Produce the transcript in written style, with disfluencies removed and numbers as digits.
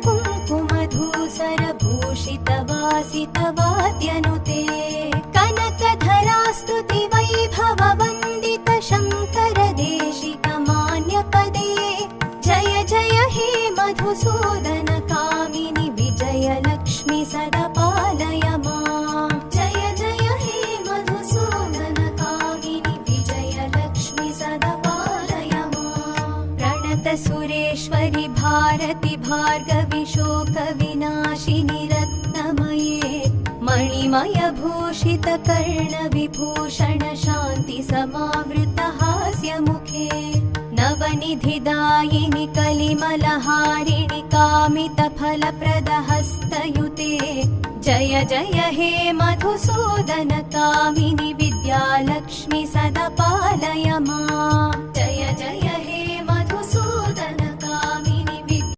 कुङ्कुमधूसरभूषितवासितवाद्यनुते कनकधरास्तुति वैभववन्दित शङ्कर देशिकमान्यपदे जय जय हे मधुसूदन कामिनि विजयलक्ष्मि सदा पालय माम् जय जय हे मधुसूदन कामिनि विजयलक्ष्मि सदा पालय माम् प्रणत सुरेश्वरि भारति भार्गवि शोकविनाशिनि रत्नमये मणिमय भूषित कर्ण विभूषण शान्ति समावृत हास्यमुखे नवनिधिदायिनि कलिमलहारिणि कामित फलप्रद हस्तयुते जय जय हे मधुसूदन कामिनि विद्यालक्ष्मि सदा पालय माम् जय जय हे